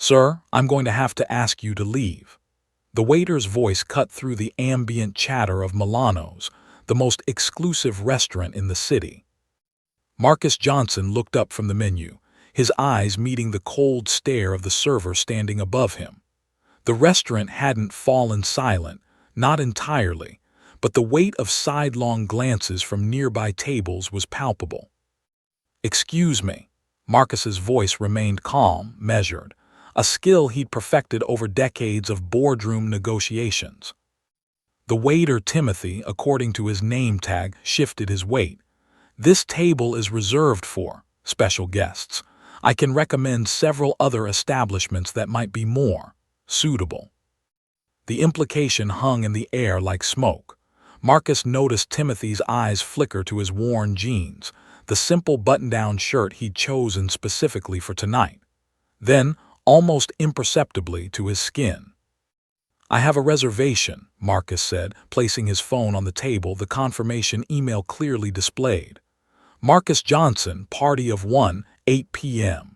"Sir, I'm going to have to ask you to leave." The waiter's voice cut through the ambient chatter of Milano's, the most exclusive restaurant in the city. Marcus Johnson looked up from the menu, his eyes meeting the cold stare of the server standing above him. The restaurant hadn't fallen silent, not entirely, but the weight of sidelong glances from nearby tables was palpable. "Excuse me." Marcus's voice remained calm, measured, a skill he'd perfected over decades of boardroom negotiations. The waiter Timothy, according to his name tag, shifted his weight. "This table is reserved for special guests. I can recommend several other establishments that might be more suitable." The implication hung in the air like smoke. Marcus noticed Timothy's eyes flicker to his worn jeans, the simple button-down shirt he'd chosen specifically for tonight. Then, almost imperceptibly, to his skin. "I have a reservation," Marcus said, placing his phone on the table, the confirmation email clearly displayed. "Marcus Johnson, party of 1, 8 p.m.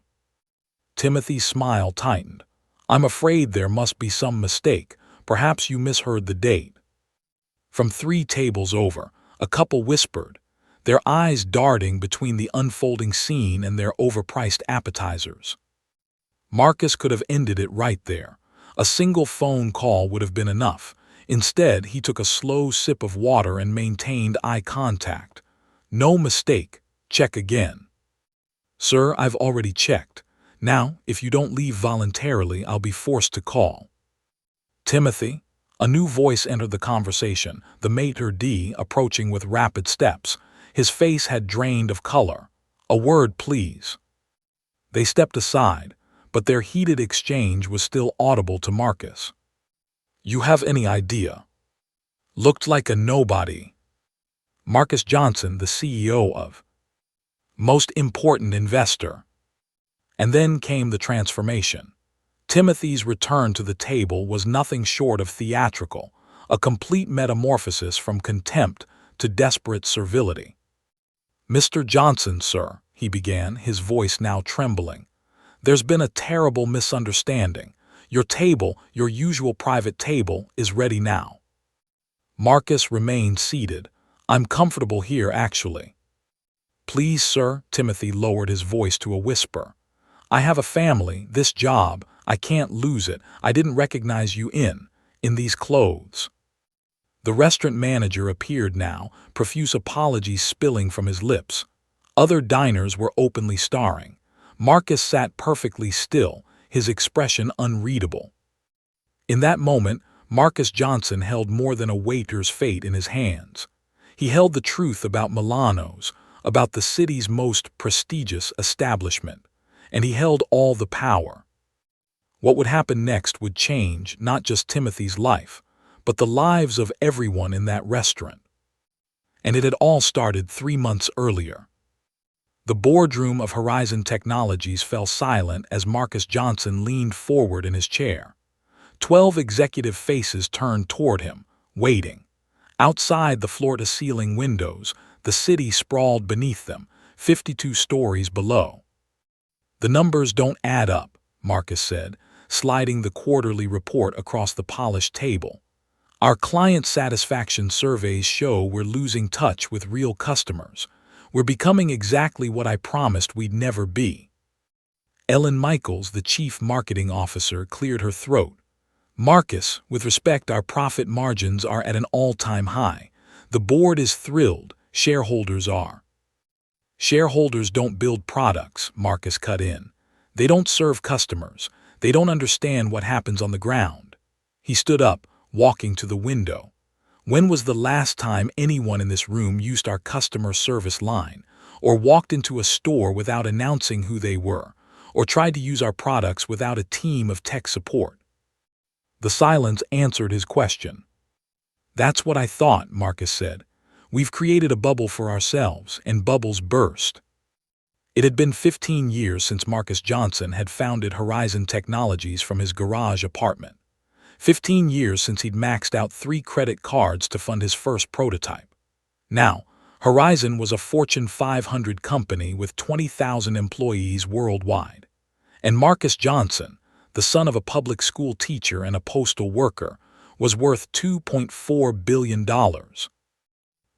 Timothy's smile tightened. "I'm afraid there must be some mistake. Perhaps you misheard the date." From 3 tables over, a couple whispered, their eyes darting between the unfolding scene and their overpriced appetizers. Marcus could have ended it right there. A single phone call would have been enough. Instead, he took a slow sip of water and maintained eye contact. "No mistake. Check again." "Sir, I've already checked. Now, if you don't leave voluntarily, I'll be forced to call." "Timothy?" A new voice entered the conversation, the maitre d' approaching with rapid steps. His face had drained of color. "A word, please." They stepped aside, but their heated exchange was still audible to Marcus. "You have any idea?" Looked like a nobody. Marcus Johnson, the CEO of most important investor. And then came the transformation. Timothy's return to the table was nothing short of theatrical, a complete metamorphosis from contempt to desperate servility. "Mr. Johnson, sir," he began, his voice now trembling. "There's been a terrible misunderstanding. Your table, your usual private table, is ready now." Marcus remained seated. "I'm comfortable here, actually." "Please, sir," Timothy lowered his voice to a whisper. "I have a family, this job, I can't lose it. I didn't recognize you in these clothes." The restaurant manager appeared now, profuse apologies spilling from his lips. Other diners were openly starring. Marcus sat perfectly still, his expression unreadable. In that moment, Marcus Johnson held more than a waiter's fate in his hands. He held the truth about Milano's, about the city's most prestigious establishment, and he held all the power. What would happen next would change not just Timothy's life, but the lives of everyone in that restaurant. And it had all started 3 months earlier. The boardroom of Horizon Technologies fell silent as Marcus Johnson leaned forward in his chair. 12 executive faces turned toward him, waiting. Outside the floor-to-ceiling windows, the city sprawled beneath them, 52 stories below. "The numbers don't add up," Marcus said, sliding the quarterly report across the polished table. "Our client satisfaction surveys show we're losing touch with real customers. We're becoming exactly what I promised we'd never be." Ellen Michaels, the chief marketing officer, cleared her throat. "Marcus, with respect, our profit margins are at an all-time high. The board is thrilled, shareholders are." "Shareholders don't build products," Marcus cut in. "They don't serve customers. They don't understand what happens on the ground." He stood up, walking to the window. "When was the last time anyone in this room used our customer service line, or walked into a store without announcing who they were, or tried to use our products without a team of tech support?" The silence answered his question. "That's what I thought," Marcus said. "We've created a bubble for ourselves, and bubbles burst." It had been 15 years since Marcus Johnson had founded Horizon Technologies from his garage apartment. 15 years since he'd maxed out 3 credit cards to fund his first prototype. Now, Horizon was a Fortune 500 company with 20,000 employees worldwide. And Marcus Johnson, the son of a public school teacher and a postal worker, was worth $2.4 billion.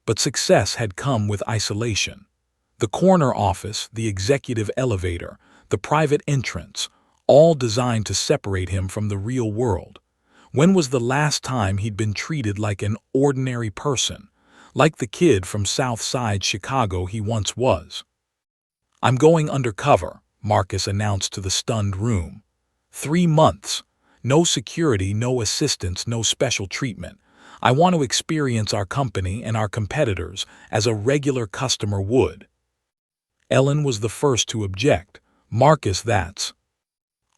But success had come with isolation. The corner office, the executive elevator, the private entrance, all designed to separate him from the real world. When was the last time he'd been treated like an ordinary person, like the kid from South Side Chicago he once was? "I'm going undercover," Marcus announced to the stunned room. 3 months. No security, no assistance, no special treatment. I want to experience our company and our competitors as a regular customer would. Ellen was the first to object. "Marcus, that's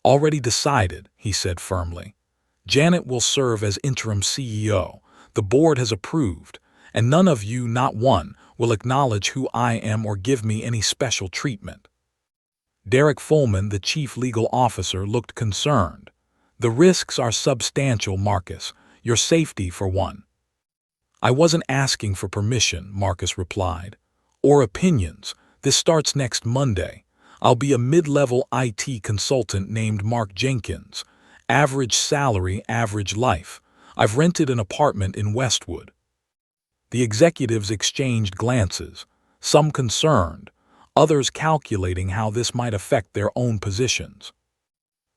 already decided," he said firmly. "Janet will serve as interim CEO. The board has approved, and none of you, not one, will acknowledge who I am or give me any special treatment." Derek Fulman, the chief legal officer, looked concerned. "The risks are substantial, Marcus. Your safety, for one." "I wasn't asking for permission," Marcus replied. "Or opinions. This starts next Monday. I'll be a mid-level IT consultant named Mark Jenkins. Average salary, average life. I've rented an apartment in Westwood." The executives exchanged glances, some concerned, others calculating how this might affect their own positions.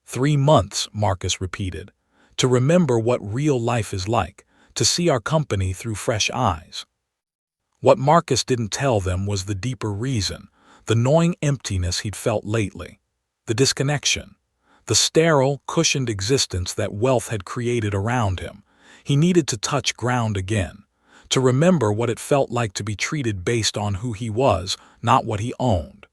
3 months, Marcus repeated, to remember what real life is like, to see our company through fresh eyes. What Marcus didn't tell them was the deeper reason, the gnawing emptiness he'd felt lately, the disconnection, the sterile, cushioned existence that wealth had created around him. He needed to touch ground again, to remember what it felt like to be treated based on who he was, not what he owned.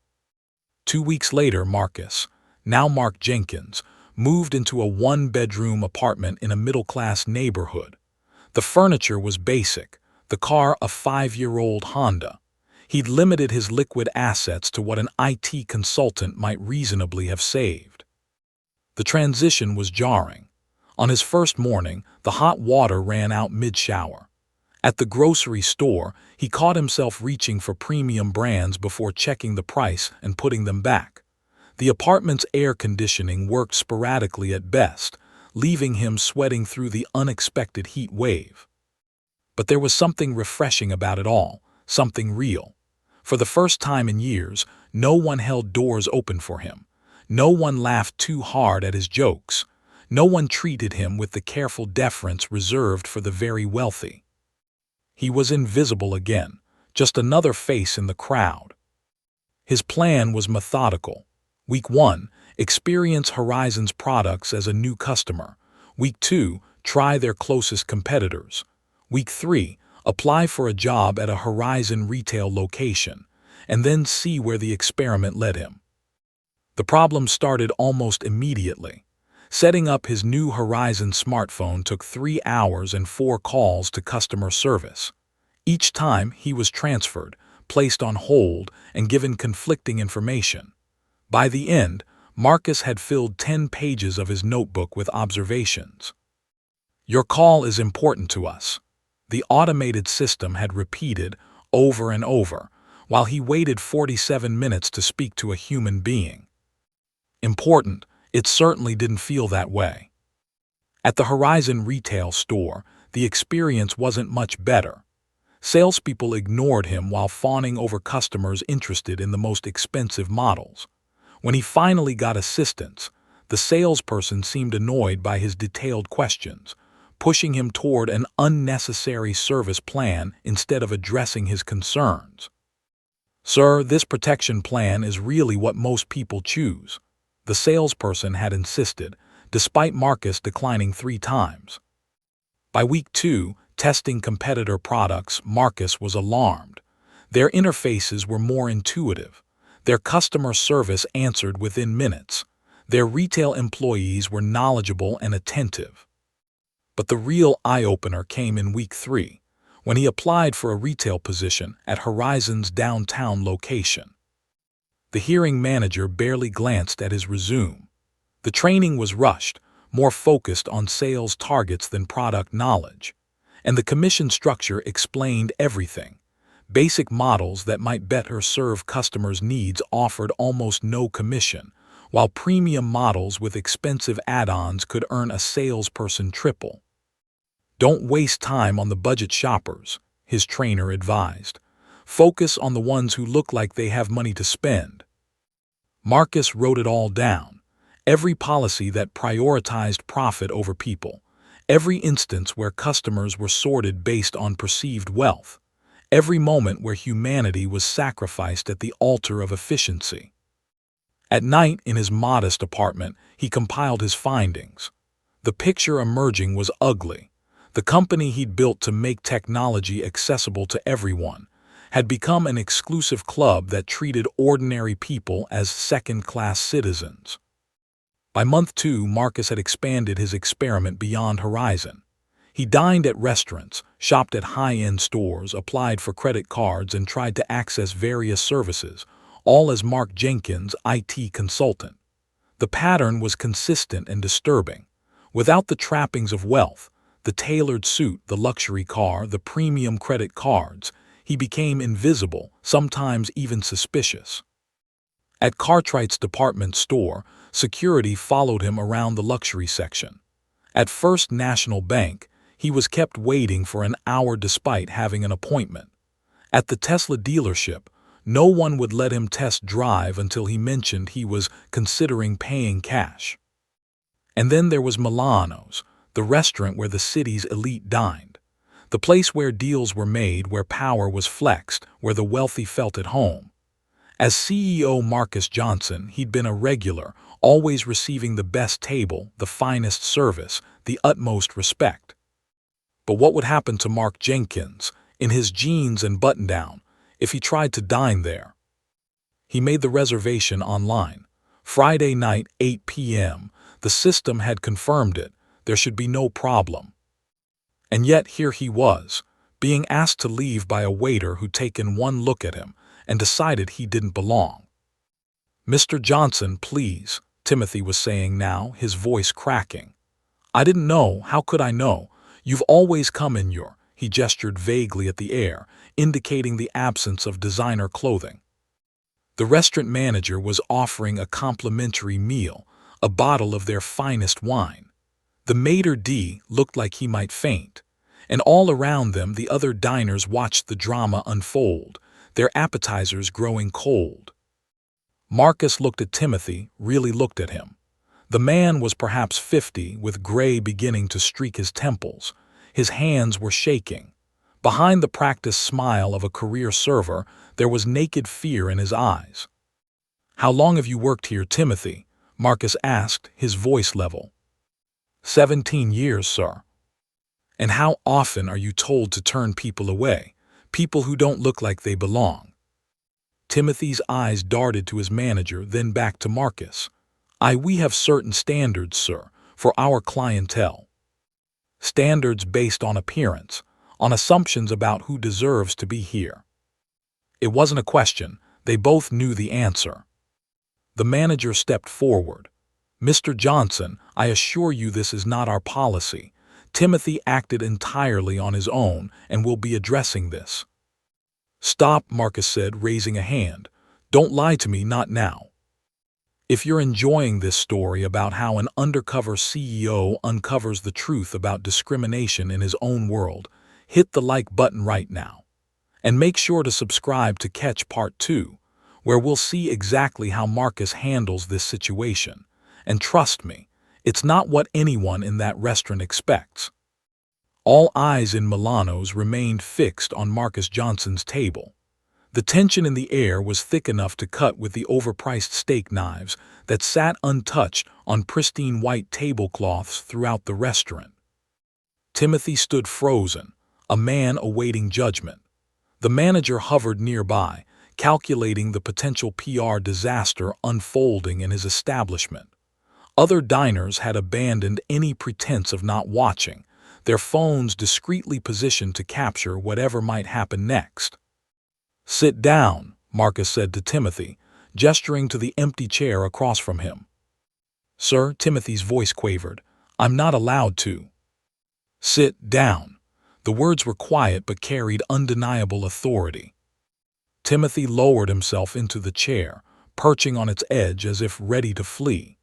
2 weeks later, Marcus, now Mark Jenkins, moved into a 1-bedroom apartment in a middle-class neighborhood. The furniture was basic, the car a 5-year-old Honda. He'd limited his liquid assets to what an IT consultant might reasonably have saved. The transition was jarring. On his first morning, the hot water ran out mid-shower. At the grocery store, he caught himself reaching for premium brands before checking the price and putting them back. The apartment's air conditioning worked sporadically at best, leaving him sweating through the unexpected heat wave. But there was something refreshing about it all, something real. For the first time in years, no one held doors open for him. No one laughed too hard at his jokes. No one treated him with the careful deference reserved for the very wealthy. He was invisible again, just another face in the crowd. His plan was methodical. Week 1, experience Horizon's products as a new customer. Week 2, try their closest competitors. Week 3, apply for a job at a Horizon retail location, and then see where the experiment led him. The problem started almost immediately. Setting up his new Horizon smartphone took 3 hours and 4 calls to customer service. Each time he was transferred, placed on hold, and given conflicting information. By the end, Marcus had filled 10 pages of his notebook with observations. "Your call is important to us," the automated system had repeated over and over, while he waited 47 minutes to speak to a human being. Important, it certainly didn't feel that way. At the Horizon retail store, the experience wasn't much better. Salespeople ignored him while fawning over customers interested in the most expensive models. When he finally got assistance, the salesperson seemed annoyed by his detailed questions, pushing him toward an unnecessary service plan instead of addressing his concerns. "Sir, this protection plan is really what most people choose," the salesperson had insisted, despite Marcus declining 3 times. By week 2, testing competitor products, Marcus was alarmed. Their interfaces were more intuitive. Their customer service answered within minutes. Their retail employees were knowledgeable and attentive. But the real eye-opener came in week 3, when he applied for a retail position at Horizon's downtown location. The hearing manager barely glanced at his resume. The training was rushed, more focused on sales targets than product knowledge. And the commission structure explained everything. Basic models that might better serve customers' needs offered almost no commission, while premium models with expensive add-ons could earn a salesperson triple. Don't waste time on the budget shoppers, his trainer advised. Focus on the ones who look like they have money to spend. Marcus wrote it all down. Every policy that prioritized profit over people. Every instance where customers were sorted based on perceived wealth. Every moment where humanity was sacrificed at the altar of efficiency. At night, in his modest apartment, he compiled his findings. The picture emerging was ugly. The company he'd built to make technology accessible to everyone had become an exclusive club that treated ordinary people as second-class citizens. By month 2, Marcus had expanded his experiment beyond horizon. He dined at restaurants, shopped at high-end stores, applied for credit cards, and tried to access various services, all as Mark Jenkins, IT consultant. The pattern was consistent and disturbing. Without the trappings of wealth, the tailored suit, the luxury car, the premium credit cards, he became invisible, sometimes even suspicious. At Cartwright's department store, security followed him around the luxury section. At First National Bank, he was kept waiting for an hour despite having an appointment. At the Tesla dealership, no one would let him test drive until he mentioned he was considering paying cash. And then there was Milano's, the restaurant where the city's elite dined. The place where deals were made, where power was flexed, where the wealthy felt at home. As CEO Marcus Johnson, he'd been a regular, always receiving the best table, the finest service, the utmost respect. But what would happen to Mark Jenkins, in his jeans and button-down, if he tried to dine there? He made the reservation online. Friday night, 8 p.m. The system had confirmed it. There should be no problem. And yet here he was, being asked to leave by a waiter who'd taken one look at him and decided he didn't belong. "Mr. Johnson, please," Timothy was saying now, his voice cracking. "I didn't know. How could I know? You've always come in your—" He gestured vaguely at the air, indicating the absence of designer clothing. The restaurant manager was offering a complimentary meal, a bottle of their finest wine. The maitre d' looked like he might faint, and all around them the other diners watched the drama unfold, their appetizers growing cold. Marcus looked at Timothy, really looked at him. The man was perhaps 50, with gray beginning to streak his temples. His hands were shaking. Behind the practiced smile of a career server, there was naked fear in his eyes. "How long have you worked here, Timothy?" Marcus asked, his voice level. 17 years, sir." "And how often are you told to turn people away, people who don't look like they belong?" Timothy's eyes darted to his manager, then back to Marcus. We have certain standards, sir, for our clientele. Standards based on appearance, on assumptions about who deserves to be here." It wasn't a question. They both knew the answer. The manager stepped forward. "Mr. Johnson, I assure you this is not our policy. Timothy acted entirely on his own, and we'll be addressing this." "Stop," Marcus said, raising a hand. "Don't lie to me, not now. If you're enjoying this story about how an undercover CEO uncovers the truth about discrimination in his own world, hit the like button right now. And make sure to subscribe to catch part 2, where we'll see exactly how Marcus handles this situation. And trust me, it's not what anyone in that restaurant expects. All eyes in Milano's remained fixed on Marcus Johnson's table. The tension in the air was thick enough to cut with the overpriced steak knives that sat untouched on pristine white tablecloths throughout the restaurant. Timothy stood frozen, a man awaiting judgment. The manager hovered nearby, calculating the potential PR disaster unfolding in his establishment. Other diners had abandoned any pretense of not watching, their phones discreetly positioned to capture whatever might happen next. "Sit down," Marcus said to Timothy, gesturing to the empty chair across from him. "Sir," Timothy's voice quavered, "I'm not allowed to." "Sit down." The words were quiet but carried undeniable authority. Timothy lowered himself into the chair, perching on its edge as if ready to flee.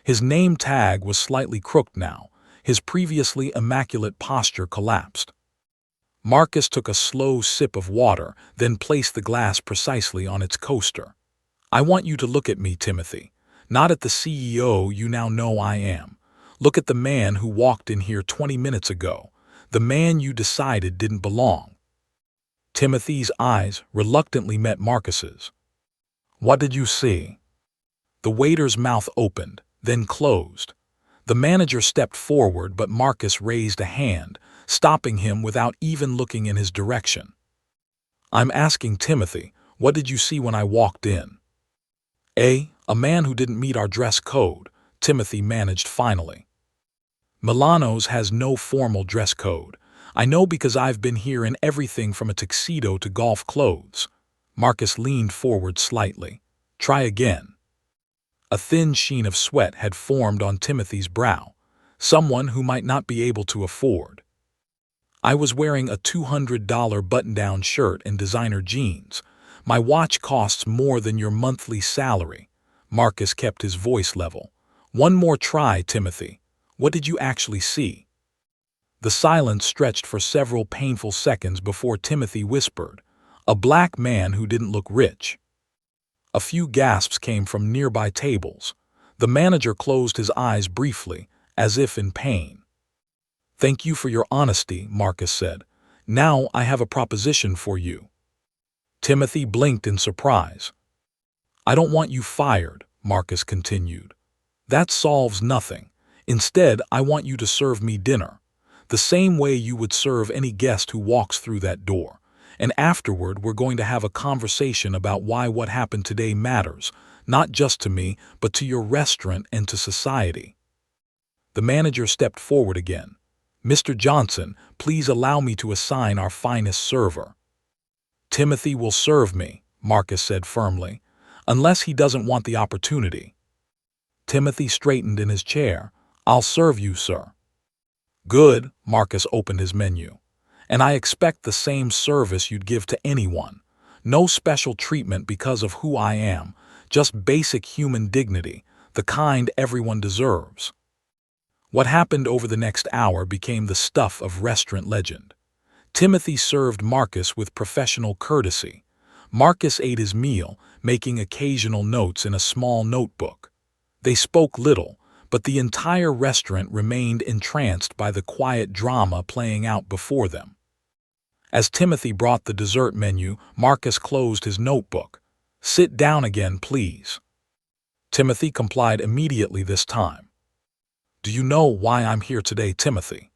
His name tag was slightly crooked now. His previously immaculate posture collapsed. Marcus took a slow sip of water, then placed the glass precisely on its coaster. I want you to look at me, Timothy. Not at the CEO you now know I am. Look at the man who walked in here 20 minutes ago. The man you decided didn't belong. Timothy's eyes reluctantly met Marcus's. What did you see? The waiter's mouth opened, then closed. The manager stepped forward, but Marcus raised a hand, stopping him without even looking in his direction. I'm asking Timothy, what did you see when I walked in? A man who didn't meet our dress code, Timothy managed finally. Milano's has no formal dress code. I know because I've been here in everything from a tuxedo to golf clothes. Marcus leaned forward slightly. Try again. A thin sheen of sweat had formed on Timothy's brow, someone who might not be able to afford. I was wearing a $200 button-down shirt and designer jeans. My watch costs more than your monthly salary. Marcus kept his voice level. One more try, Timothy. What did you actually see? The silence stretched for several painful seconds before Timothy whispered, a black man who didn't look rich. A few gasps came from nearby tables. The manager closed his eyes briefly, as if in pain. Thank you for your honesty, Marcus said. Now I have a proposition for you. Timothy blinked in surprise. I don't want you fired, Marcus continued. That solves nothing. Instead, I want you to serve me dinner, the same way you would serve any guest who walks through that door. And afterward, we're going to have a conversation about why what happened today matters, not just to me, but to your restaurant and to society. The manager stepped forward again. Mr. Johnson, please allow me to assign our finest server. Timothy will serve me, Marcus said firmly, unless he doesn't want the opportunity. Timothy straightened in his chair. I'll serve you, sir. Good, Marcus opened his menu. And I expect the same service you'd give to anyone. No special treatment because of who I am, just basic human dignity, the kind everyone deserves. What happened over the next hour became the stuff of restaurant legend. Timothy served Marcus with professional courtesy. Marcus ate his meal, making occasional notes in a small notebook. They spoke little, but the entire restaurant remained entranced by the quiet drama playing out before them. As Timothy brought the dessert menu, Marcus closed his notebook. Sit down again, please. Timothy complied immediately this time. Do you know why I'm here today, Timothy?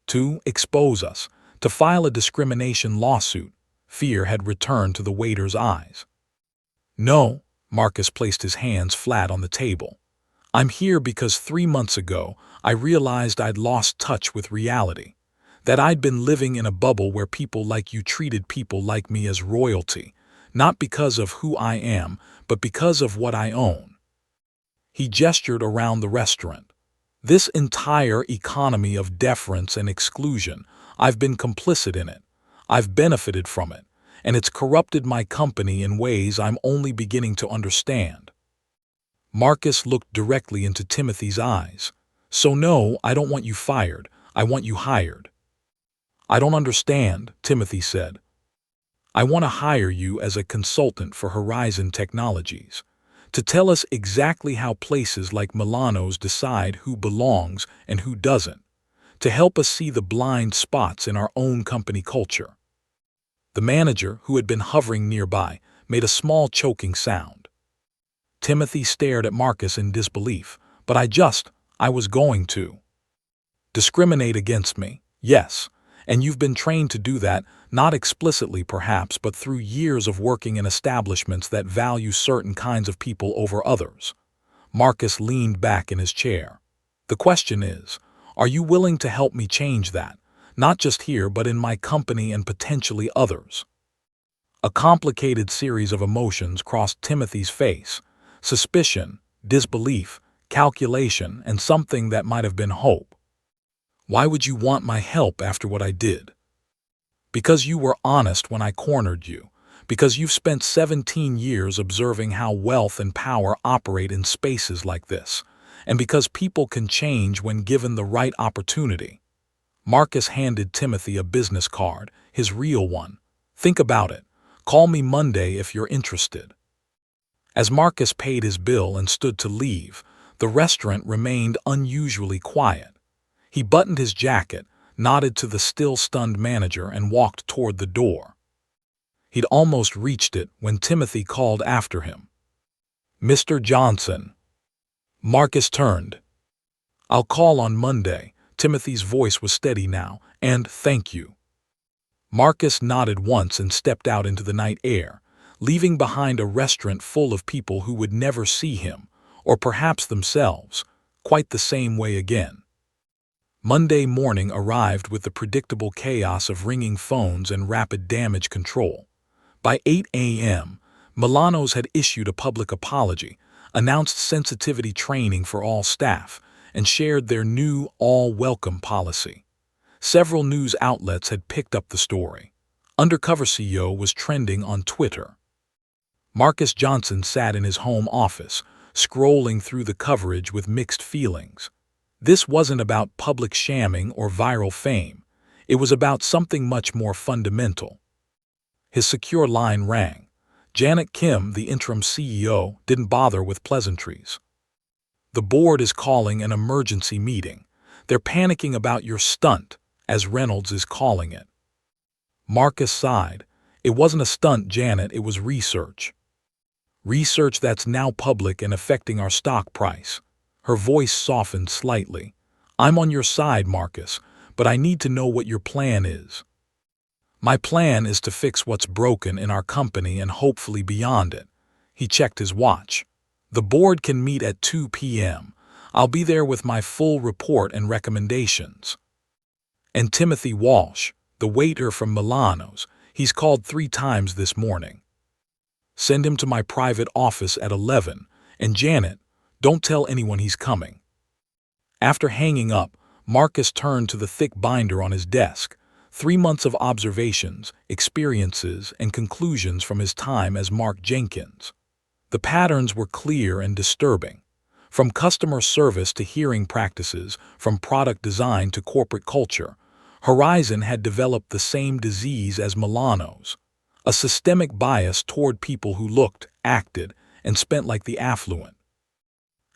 To expose us, to file a discrimination lawsuit. Fear had returned to the waiter's eyes. No, Marcus placed his hands flat on the table. I'm here because 3 months ago, I realized I'd lost touch with reality. That I'd been living in a bubble where people like you treated people like me as royalty, not because of who I am, but because of what I own. He gestured around the restaurant. This entire economy of deference and exclusion, I've been complicit in it. I've benefited from it, and it's corrupted my company in ways I'm only beginning to understand. Marcus looked directly into Timothy's eyes. So no, I don't want you fired. I want you hired. I don't understand, Timothy said. I want to hire you as a consultant for Horizon Technologies, to tell us exactly how places like Milano's decide who belongs and who doesn't, to help us see the blind spots in our own company culture. The manager, who had been hovering nearby, made a small choking sound. Timothy stared at Marcus in disbelief. But I was going to. Discriminate against me, yes. And you've been trained to do that, not explicitly perhaps, but through years of working in establishments that value certain kinds of people over others. Marcus leaned back in his chair. The question is, are you willing to help me change that, not just here but in my company and potentially others? A complicated series of emotions crossed Timothy's face: suspicion, disbelief, calculation, and something that might have been hope. Why would you want my help after what I did? Because you were honest when I cornered you. Because you've spent 17 years observing how wealth and power operate in spaces like this, and because people can change when given the right opportunity. Marcus handed Timothy a business card, his real one. Think about it. Call me Monday if you're interested. As Marcus paid his bill and stood to leave, the restaurant remained unusually quiet. He buttoned his jacket, nodded to the still-stunned manager, and walked toward the door. He'd almost reached it when Timothy called after him. "Mr. Johnson." Marcus turned. "I'll call on Monday." Timothy's voice was steady now. "And thank you." Marcus nodded once and stepped out into the night air, leaving behind a restaurant full of people who would never see him, or perhaps themselves, quite the same way again. Monday morning arrived with the predictable chaos of ringing phones and rapid damage control. By 8 a.m., Milano's had issued a public apology, announced sensitivity training for all staff, and shared their new all-welcome policy. Several news outlets had picked up the story. Undercover CEO was trending on Twitter. Marcus Johnson sat in his home office, scrolling through the coverage with mixed feelings. This wasn't about public shamming or viral fame. It was about something much more fundamental. His secure line rang. Janet Kim, the interim CEO, didn't bother with pleasantries. "The board is calling an emergency meeting. They're panicking about your stunt, as Reynolds is calling it." Marcus sighed. "It wasn't a stunt, Janet, it was research. Research that's now public and affecting our stock price." Her voice softened slightly. "I'm on your side, Marcus, but I need to know what your plan is." "My plan is to fix what's broken in our company and hopefully beyond it." He checked his watch. "The board can meet at 2 p.m. I'll be there with my full report and recommendations." "And Timothy Walsh, the waiter from Milano's, he's called 3 times this morning. Send him to my private office at 11, and Janet, don't tell anyone he's coming." After hanging up, Marcus turned to the thick binder on his desk, 3 months of observations, experiences, and conclusions from his time as Mark Jenkins. The patterns were clear and disturbing. From customer service to hearing practices, from product design to corporate culture, Horizon had developed the same disease as Milano's, a systemic bias toward people who looked, acted, and spent like the affluent.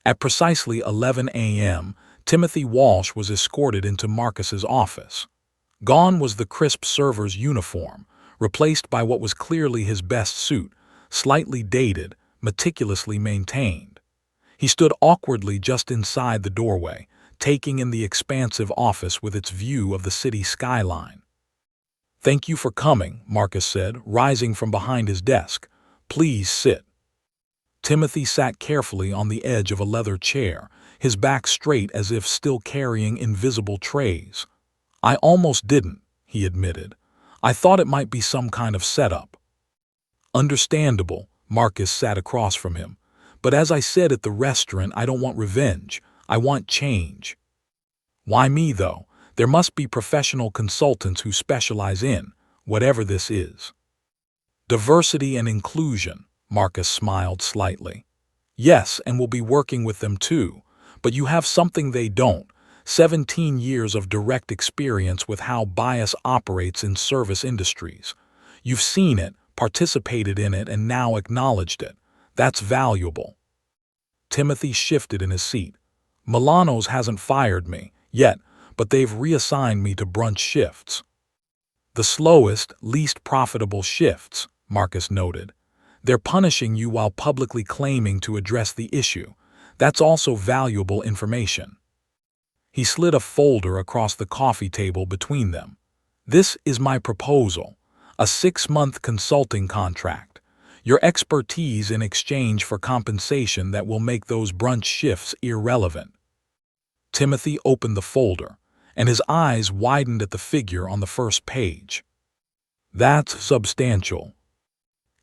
At precisely 11 a.m., Timothy Walsh was escorted into Marcus's office. Gone was the crisp server's uniform, replaced by what was clearly his best suit, slightly dated, meticulously maintained. He stood awkwardly just inside the doorway, taking in the expansive office with its view of the city skyline. "Thank you for coming," Marcus said, rising from behind his desk. "Please sit." Timothy sat carefully on the edge of a leather chair, his back straight as if still carrying invisible trays. "I almost didn't," he admitted. "I thought it might be some kind of setup." "Understandable," Marcus sat across from him. "But as I said at the restaurant, I don't want revenge. I want change." "Why me, though? There must be professional consultants who specialize in whatever this is." "Diversity and inclusion," Marcus smiled slightly. "Yes, and we'll be working with them too. But you have something they don't. 17 years of direct experience with how bias operates in service industries. You've seen it, participated in it, and now acknowledged it. That's valuable." Timothy shifted in his seat. "Milano's hasn't fired me yet, but they've reassigned me to brunch shifts." "The slowest, least profitable shifts," Marcus noted. "They're punishing you while publicly claiming to address the issue. That's also valuable information." He slid a folder across the coffee table between them. "This is my proposal. A 6-month consulting contract. Your expertise in exchange for compensation that will make those brunch shifts irrelevant." Timothy opened the folder, and his eyes widened at the figure on the first page. "That's substantial."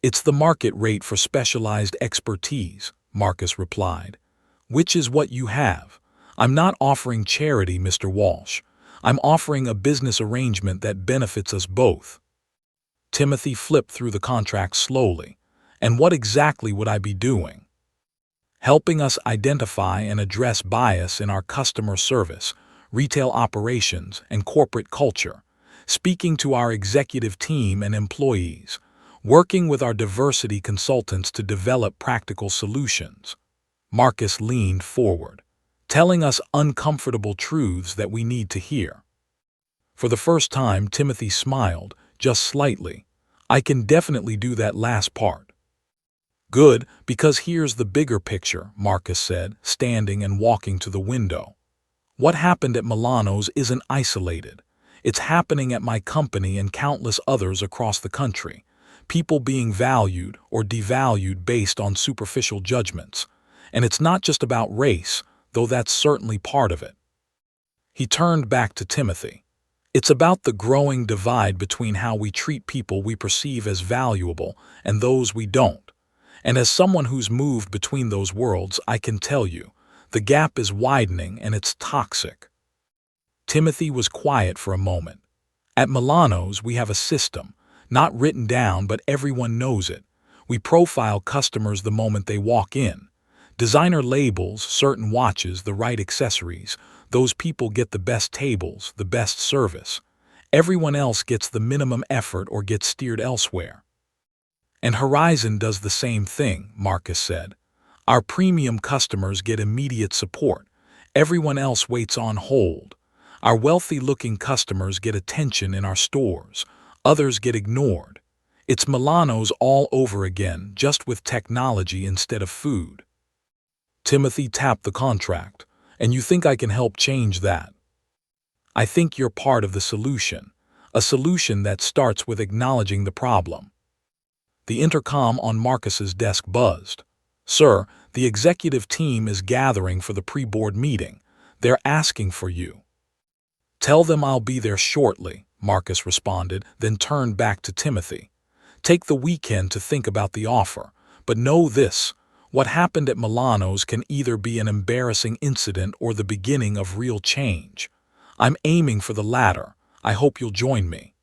"It's the market rate for specialized expertise," Marcus replied. "Which is what you have. I'm not offering charity, Mr. Walsh. I'm offering a business arrangement that benefits us both." Timothy flipped through the contract slowly. And what exactly would I be doing? Helping us identify and address bias in our customer service, retail operations, and corporate culture, speaking to our executive team and employees, working with our diversity consultants to develop practical solutions. Marcus leaned forward, telling us uncomfortable truths that we need to hear. For the first time, Timothy smiled, just slightly. I can definitely do that last part. Good, because here's the bigger picture, Marcus said, standing and walking to the window. What happened at Milano's isn't isolated. It's happening at my company and countless others across the country. People being valued or devalued based on superficial judgments. And it's not just about race, though that's certainly part of it. He turned back to Timothy. It's about the growing divide between how we treat people we perceive as valuable and those we don't. And as someone who's moved between those worlds, I can tell you, the gap is widening and it's toxic. Timothy was quiet for a moment. At Milano's, we have a system, not written down, but everyone knows it. We profile customers the moment they walk in. Designer labels, certain watches, the right accessories. Those people get the best tables, the best service. Everyone else gets the minimum effort or gets steered elsewhere. And Horizon does the same thing, Marcus said. Our premium customers get immediate support. Everyone else waits on hold. Our wealthy-looking customers get attention in our stores. Others get ignored. It's Milano's all over again, just with technology instead of food. Timothy tapped the contract. And you think I can help change that? I think you're part of the solution. A solution that starts with acknowledging the problem. The intercom on Marcus's desk buzzed. Sir, the executive team is gathering for the pre-board meeting. They're asking for you. Tell them I'll be there shortly, Marcus responded, then turned back to Timothy. Take the weekend to think about the offer, but know this. What happened at Milano's can either be an embarrassing incident or the beginning of real change. I'm aiming for the latter. I hope you'll join me.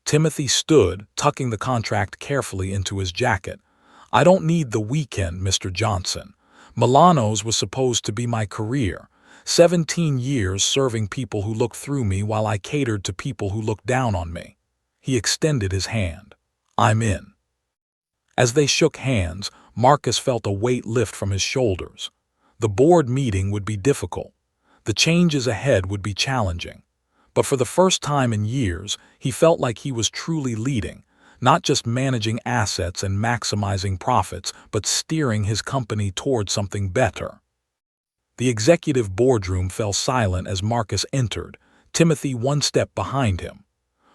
Timothy stood, tucking the contract carefully into his jacket. I don't need the weekend, Mr. Johnson. Milano's was supposed to be my career. 17 years serving people who looked through me while I catered to people who looked down on me. He extended his hand. I'm in. As they shook hands, Marcus felt a weight lift from his shoulders. The board meeting would be difficult. The changes ahead would be challenging. But for the first time in years, he felt like he was truly leading, not just managing assets and maximizing profits, but steering his company toward something better. The executive boardroom fell silent as Marcus entered, Timothy one step behind him.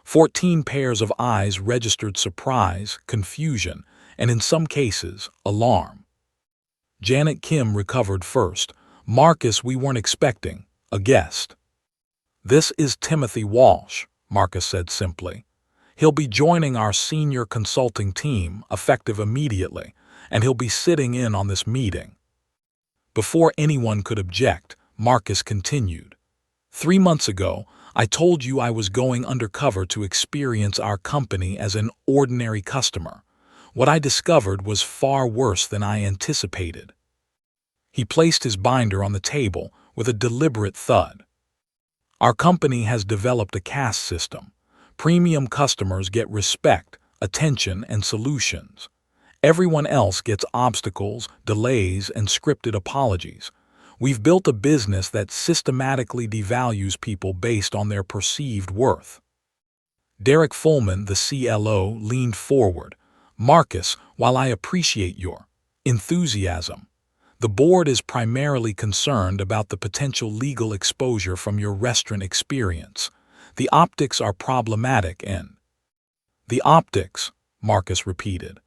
14 pairs of eyes registered surprise, confusion, and in some cases, alarm. Janet Kim recovered first. Marcus, we weren't expecting a guest. This is Timothy Walsh, Marcus said simply. He'll be joining our senior consulting team, effective immediately, and he'll be sitting in on this meeting. Before anyone could object, Marcus continued. 3 months ago, I told you I was going undercover to experience our company as an ordinary customer. What I discovered was far worse than I anticipated. He placed his binder on the table with a deliberate thud. Our company has developed a caste system. Premium customers get respect, attention, and solutions. Everyone else gets obstacles, delays, and scripted apologies. We've built a business that systematically devalues people based on their perceived worth. Derek Fullman, the CLO, leaned forward. Marcus, while I appreciate your enthusiasm, the board is primarily concerned about the potential legal exposure from your restaurant experience. The optics are problematic and... The optics, Marcus repeated.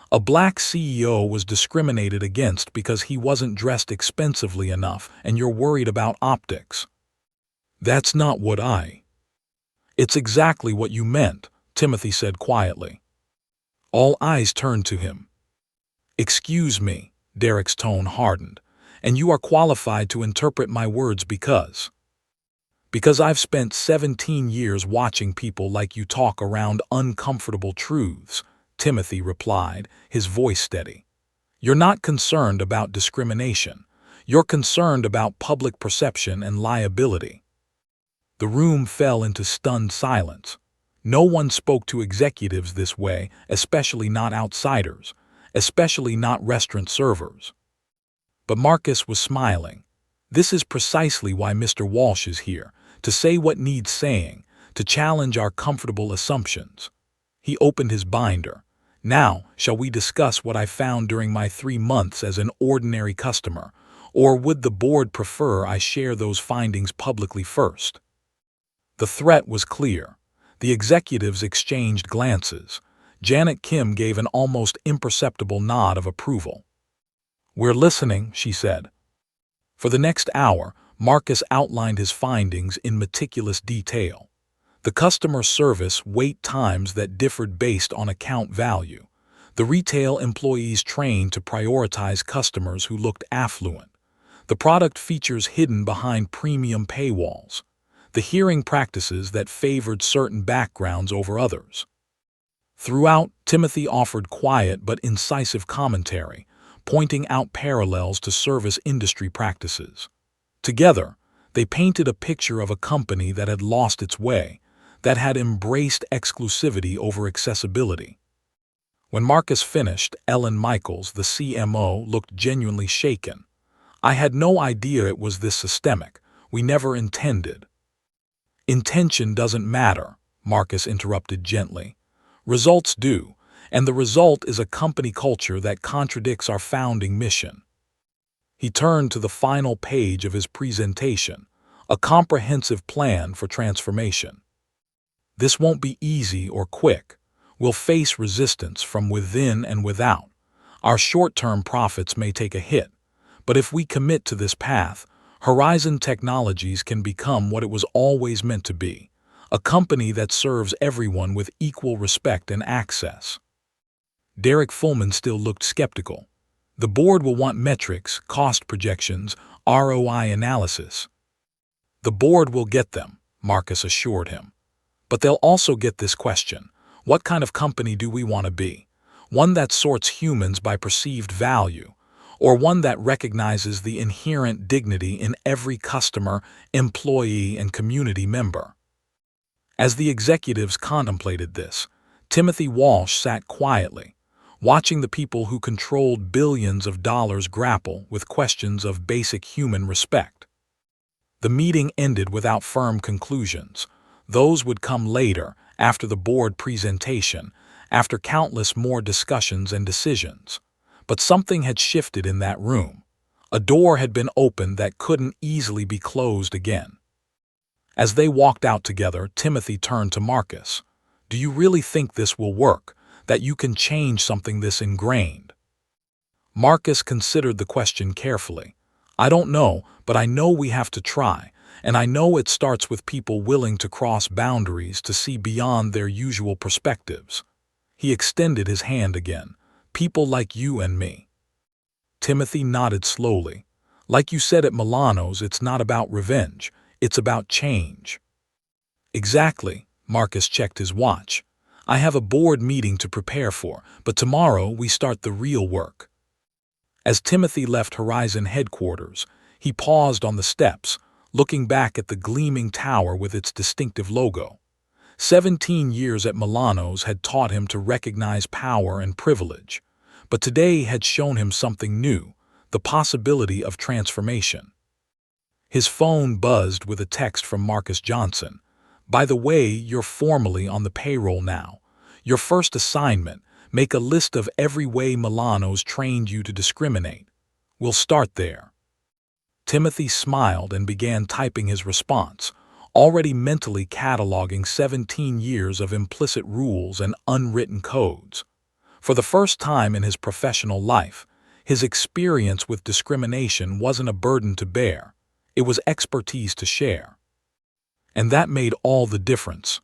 A black CEO was discriminated against because he wasn't dressed expensively enough, and you're worried about optics. That's not what I... It's exactly what you meant, Timothy said quietly. All eyes turned to him. Excuse me, Derek's tone hardened, and you are qualified to interpret my words because... Because I've spent 17 years watching people like you talk around uncomfortable truths, Timothy replied, his voice steady. You're not concerned about discrimination. You're concerned about public perception and liability. The room fell into stunned silence. No one spoke to executives this way, especially not outsiders, especially not restaurant servers. But Marcus was smiling. This is precisely why Mr. Walsh is here, to say what needs saying, to challenge our comfortable assumptions. He opened his binder. Now, shall we discuss what I found during my 3 months as an ordinary customer, or would the board prefer I share those findings publicly first? The threat was clear. The executives exchanged glances. Janet Kim gave an almost imperceptible nod of approval. We're listening, she said. For the next hour, Marcus outlined his findings in meticulous detail. The customer service wait times that differed based on account value. The retail employees trained to prioritize customers who looked affluent. The product features hidden behind premium paywalls. The hearing practices that favored certain backgrounds over others. Throughout, Timothy offered quiet but incisive commentary, pointing out parallels to service industry practices. Together, they painted a picture of a company that had lost its way, that had embraced exclusivity over accessibility. When Marcus finished, Ellen Michaels, the CMO, looked genuinely shaken. I had no idea it was this systemic. We never intended. Intention doesn't matter, Marcus interrupted gently. Results do, and the result is a company culture that contradicts our founding mission. He turned to the final page of his presentation, a comprehensive plan for transformation. This won't be easy or quick. We'll face resistance from within and without. Our short-term profits may take a hit, but if we commit to this path, Horizon Technologies can become what it was always meant to be, a company that serves everyone with equal respect and access. Derek Fullman still looked skeptical. The board will want metrics, cost projections, ROI analysis. The board will get them, Marcus assured him. But they'll also get this question. What kind of company do we want to be? One that sorts humans by perceived value, or one that recognizes the inherent dignity in every customer, employee, and community member? As the executives contemplated this, Timothy Walsh sat quietly, watching the people who controlled billions of dollars grapple with questions of basic human respect. The meeting ended without firm conclusions. Those would come later, after the board presentation, after countless more discussions and decisions. But something had shifted in that room. A door had been opened that couldn't easily be closed again. As they walked out together, Timothy turned to Marcus. Do you really think this will work, that you can change something this ingrained? Marcus considered the question carefully. I don't know, but I know we have to try, and I know it starts with people willing to cross boundaries to see beyond their usual perspectives. He extended his hand again. People like you and me. Timothy nodded slowly. Like you said at Milano's, it's not about revenge, it's about change. Exactly, Marcus checked his watch. I have a board meeting to prepare for, but tomorrow we start the real work. As Timothy left Horizon headquarters, he paused on the steps, looking back at the gleaming tower with its distinctive logo. 17 years at Milano's had taught him to recognize power and privilege, but today had shown him something new, the possibility of transformation. His phone buzzed with a text from Marcus Johnson. By the way, you're formally on the payroll now. Your first assignment, make a list of every way Milano's trained you to discriminate. We'll start there. Timothy smiled and began typing his response, already mentally cataloging 17 years of implicit rules and unwritten codes. For the first time in his professional life, his experience with discrimination wasn't a burden to bear, it was expertise to share. And that made all the difference.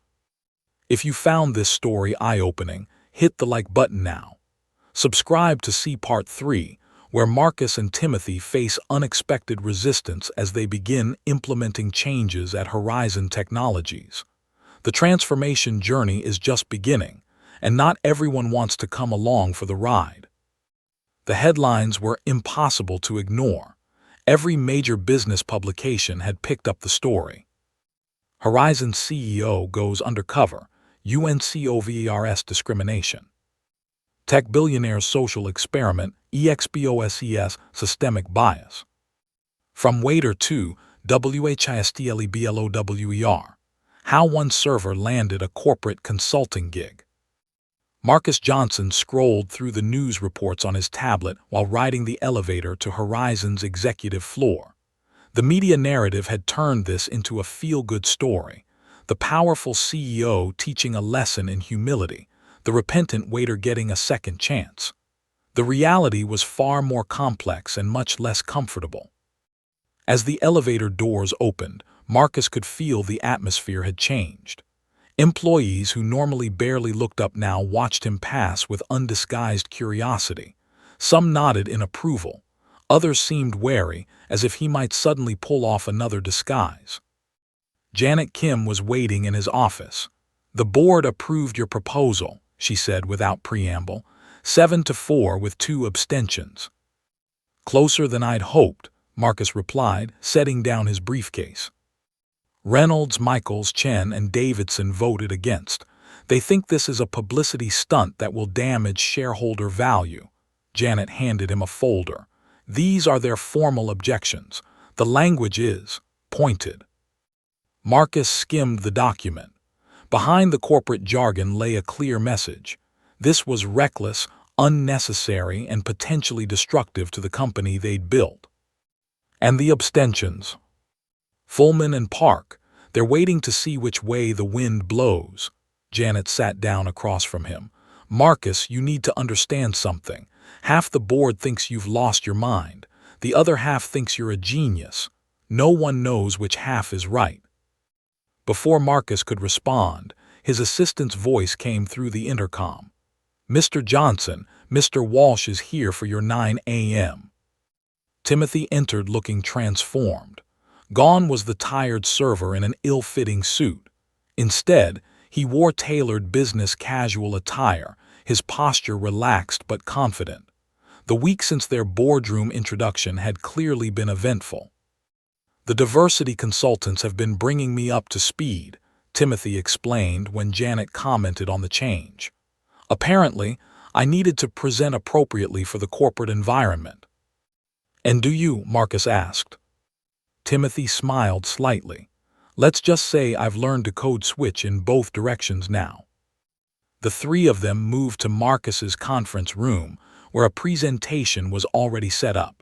If you found this story eye-opening, hit the like button now. Subscribe to see Part 3, where Marcus and Timothy face unexpected resistance as they begin implementing changes at Horizon Technologies. The transformation journey is just beginning, and not everyone wants to come along for the ride. The headlines were impossible to ignore. Every major business publication had picked up the story. Horizon CEO goes undercover, UNCOVERS discrimination. Tech billionaire's social experiment, EXPOSES systemic bias. From waiter to WHISTLEBLOWER, how one server landed a corporate consulting gig. Marcus Johnson scrolled through the news reports on his tablet while riding the elevator to Horizon's executive floor. The media narrative had turned this into a feel-good story. The powerful CEO teaching a lesson in humility, the repentant waiter getting a second chance. The reality was far more complex and much less comfortable. As the elevator doors opened, Marcus could feel the atmosphere had changed. Employees who normally barely looked up now watched him pass with undisguised curiosity. Some nodded in approval. Others seemed wary, as if he might suddenly pull off another disguise. Janet Kim was waiting in his office. "The board approved your proposal," she said without preamble, 7-4 with 2 abstentions. "Closer than I'd hoped," Marcus replied, setting down his briefcase. Reynolds, Michaels, Chen, and Davidson voted against. "They think this is a publicity stunt that will damage shareholder value." Janet handed him a folder. "These are their formal objections. The language is pointed." Marcus skimmed the document. Behind the corporate jargon lay a clear message. This was reckless, unnecessary, and potentially destructive to the company they'd built. And the abstentions. Fullman and Park, they're waiting to see which way the wind blows. Janet sat down across from him. "Marcus, you need to understand something. Half the board thinks you've lost your mind. The other half thinks you're a genius. No one knows which half is right." Before Marcus could respond, his assistant's voice came through the intercom. "Mr. Johnson, Mr. Walsh is here for your 9 a.m. Timothy entered looking transformed. Gone was the tired server in an ill-fitting suit. Instead, he wore tailored business casual attire, his posture relaxed but confident. The week since their boardroom introduction had clearly been eventful. "The diversity consultants have been bringing me up to speed," Timothy explained when Janet commented on the change. "Apparently, I needed to present appropriately for the corporate environment." "And do you?" Marcus asked. Timothy smiled slightly. "Let's just say I've learned to code switch in both directions now." The three of them moved to Marcus's conference room, where a presentation was already set up.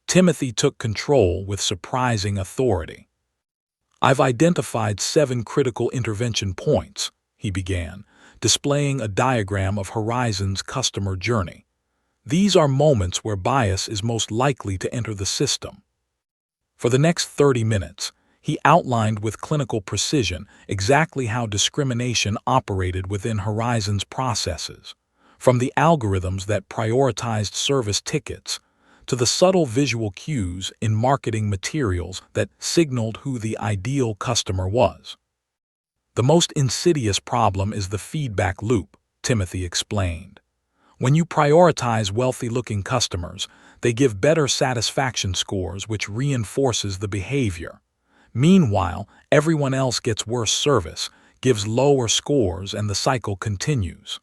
Timothy took control with surprising authority. "I've identified 7 critical intervention points," he began, displaying a diagram of Horizon's customer journey. "These are moments where bias is most likely to enter the system." For the next 30 minutes, he outlined with clinical precision exactly how discrimination operated within Horizon's processes, from the algorithms that prioritized service tickets to the subtle visual cues in marketing materials that signaled who the ideal customer was. "The most insidious problem is the feedback loop," Timothy explained. "When you prioritize wealthy-looking customers, they give better satisfaction scores, which reinforces the behavior. Meanwhile, everyone else gets worse service, gives lower scores, and the cycle continues."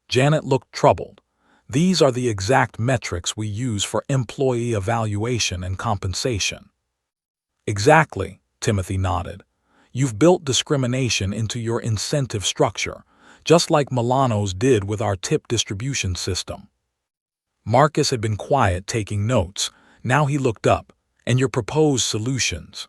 Janet looked troubled. "These are the exact metrics we use for employee evaluation and compensation." "Exactly," Timothy nodded. "You've built discrimination into your incentive structure, just like Milano's did with our tip distribution system." Marcus had been quiet taking notes. Now he looked up. "And your proposed solutions?"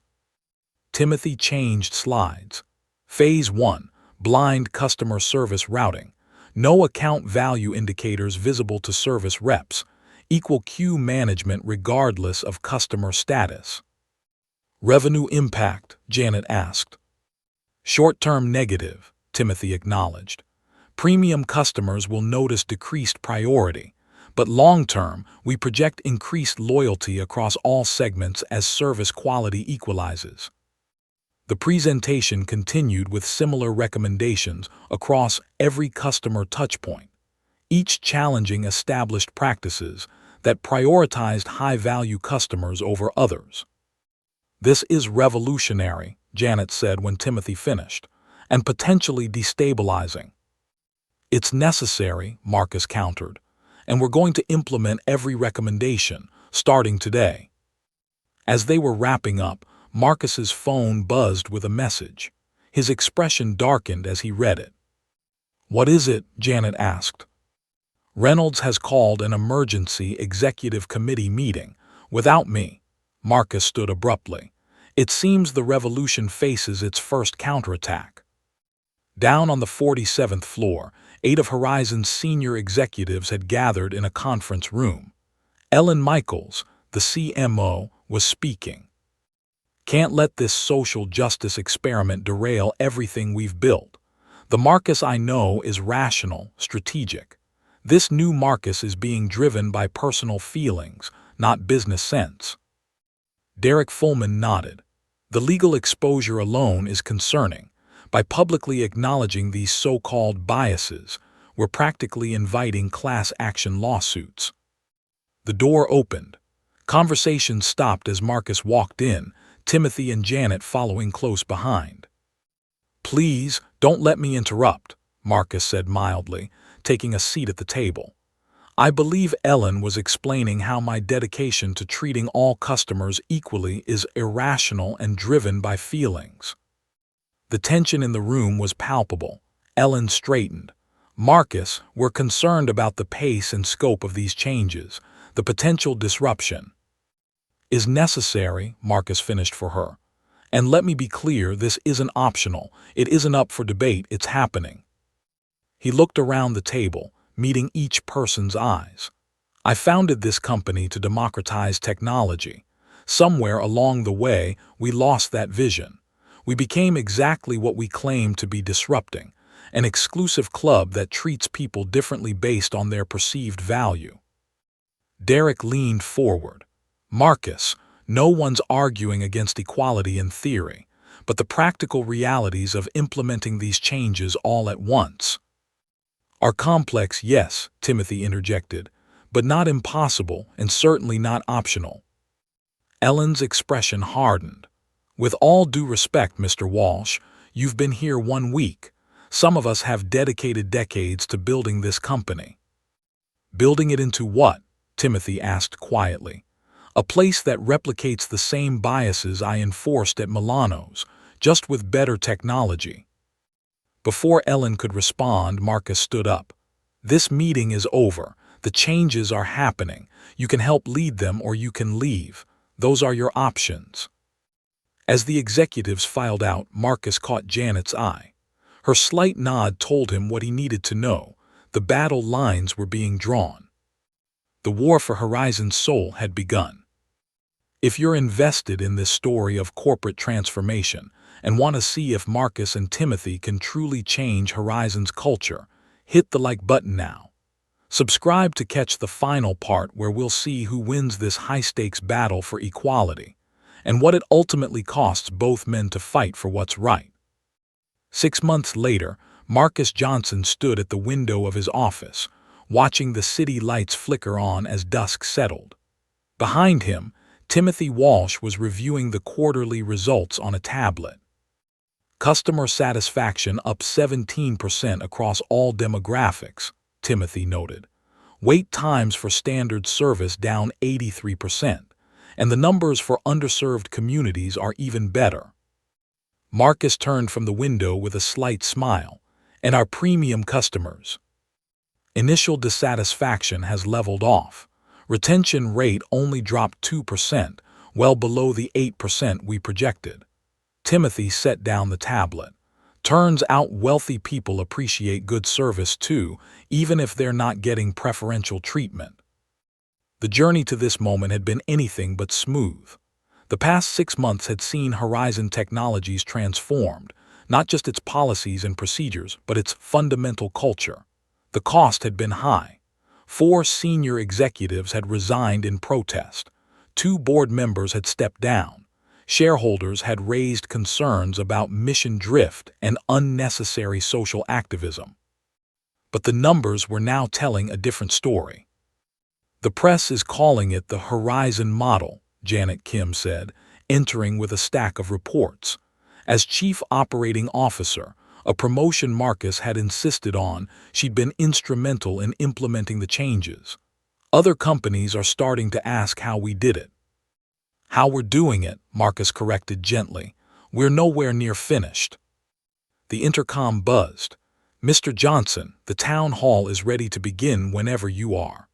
Timothy changed slides. Phase 1, blind customer service routing. No account value indicators visible to service reps. Equal queue management regardless of customer status. "Revenue impact?" Janet asked. "Short-term negative," Timothy acknowledged. "Premium customers will notice decreased priority, but long-term, we project increased loyalty across all segments as service quality equalizes. The presentation continued with similar recommendations across every customer touchpoint, each challenging established practices that prioritized high-value customers over others. "This is revolutionary," Janet said when Timothy finished, "and potentially destabilizing." "It's necessary," Marcus countered, "and we're going to implement every recommendation, starting today." As they were wrapping up, Marcus's phone buzzed with a message. His expression darkened as he read it. "What is it?" Janet asked. "Reynolds has called an emergency executive committee meeting, without me." Marcus stood abruptly. "It seems the revolution faces its first counterattack." Down on the 47th floor, 8 of Horizon's senior executives had gathered in a conference room. Ellen Michaels, the CMO, was speaking. "Can't let this social justice experiment derail everything we've built. The Marcus I know is rational, strategic. This new Marcus is being driven by personal feelings, not business sense." Derek Fullman nodded. "The legal exposure alone is concerning. By publicly acknowledging these so-called biases, we're practically inviting class action lawsuits." The door opened. Conversation stopped as Marcus walked in, Timothy and Janet following close behind. "Please, don't let me interrupt," Marcus said mildly, taking a seat at the table. "I believe Ellen was explaining how my dedication to treating all customers equally is irrational and driven by feelings." The tension in the room was palpable. Ellen straightened. "Marcus, we're concerned about the pace and scope of these changes. The potential disruption is necessary," Marcus finished for her. "And let me be clear, this isn't optional. It isn't up for debate, it's happening." He looked around the table, meeting each person's eyes. "I founded this company to democratize technology. Somewhere along the way, we lost that vision. We became exactly what we claim to be disrupting, an exclusive club that treats people differently based on their perceived value." Derek leaned forward. "Marcus, no one's arguing against equality in theory, but the practical realities of implementing these changes all at once are complex." "Yes," Timothy interjected, "but not impossible and certainly not optional." Ellen's expression hardened. "With all due respect, Mr. Walsh, you've been here 1 week. Some of us have dedicated decades to building this company." "Building it into what?" Timothy asked quietly. "A place that replicates the same biases I enforced at Milano's, just with better technology." Before Ellen could respond, Marcus stood up. "This meeting is over. The changes are happening. You can help lead them or you can leave. Those are your options." As the executives filed out, Marcus caught Janet's eye. Her slight nod told him what he needed to know. The battle lines were being drawn. The war for Horizon's soul had begun. If you're invested in this story of corporate transformation and want to see if Marcus and Timothy can truly change Horizon's culture, hit the like button now. Subscribe to catch the final part where we'll see who wins this high-stakes battle for equality and what it ultimately costs both men to fight for what's right. 6 months later, Marcus Johnson stood at the window of his office, watching the city lights flicker on as dusk settled. Behind him, Timothy Walsh was reviewing the quarterly results on a tablet. "Customer satisfaction up 17% across all demographics," Timothy noted. "Wait times for standard service down 83%. And the numbers for underserved communities are even better." Marcus turned from the window with a slight smile. "And our premium customers?" "Initial dissatisfaction has leveled off. Retention rate only dropped 2%, well below the 8% we projected." Timothy set down the tablet. "Turns out wealthy people appreciate good service too, even if they're not getting preferential treatment." The journey to this moment had been anything but smooth. The past 6 months had seen Horizon Technologies transformed, not just its policies and procedures, but its fundamental culture. The cost had been high. 4 senior executives had resigned in protest. 2 board members had stepped down. Shareholders had raised concerns about mission drift and unnecessary social activism. But the numbers were now telling a different story. The press is calling it the Horizon model, Janet Kim said, entering with a stack of reports. As chief operating officer, a promotion Marcus had insisted on, she'd been instrumental in implementing the changes. Other companies are starting to ask how we did it. How we're doing it, Marcus corrected gently. We're nowhere near finished. The intercom buzzed. Mr. Johnson, the town hall is ready to begin whenever you are.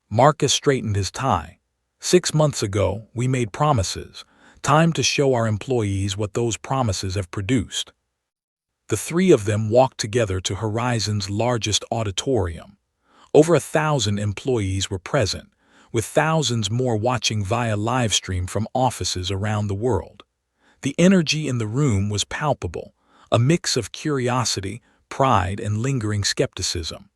Marcus straightened his tie. 6 months ago, we made promises. Time to show our employees what those promises have produced. The 3 of them walked together to Horizon's largest auditorium. Over 1,000 employees were present, with thousands more watching via live stream from offices around the world. The energy in the room was palpable, a mix of curiosity, pride, and lingering skepticism.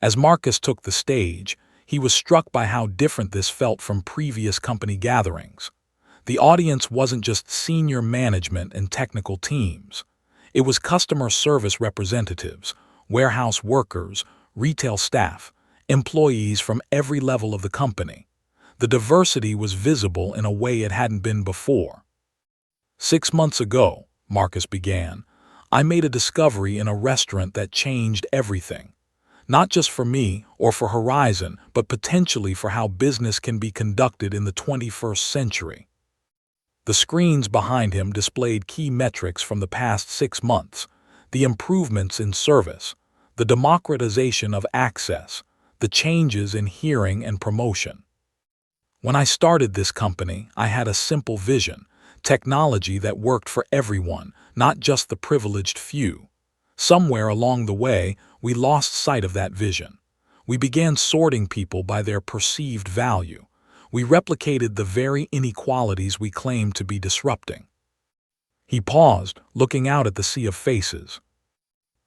As Marcus took the stage, he was struck by how different this felt from previous company gatherings. The audience wasn't just senior management and technical teams. It was customer service representatives, warehouse workers, retail staff, employees from every level of the company. The diversity was visible in a way it hadn't been before. 6 months ago, Marcus began, I made a discovery in a restaurant that changed everything. Not just for me or for Horizon, but potentially for how business can be conducted in the 21st century. The screens behind him displayed key metrics from the past 6 months, the improvements in service, the democratization of access, the changes in hearing and promotion. When I started this company, I had a simple vision, technology that worked for everyone, not just the privileged few. Somewhere along the way, we lost sight of that vision. We began sorting people by their perceived value. We replicated the very inequalities we claimed to be disrupting. He paused, looking out at the sea of faces.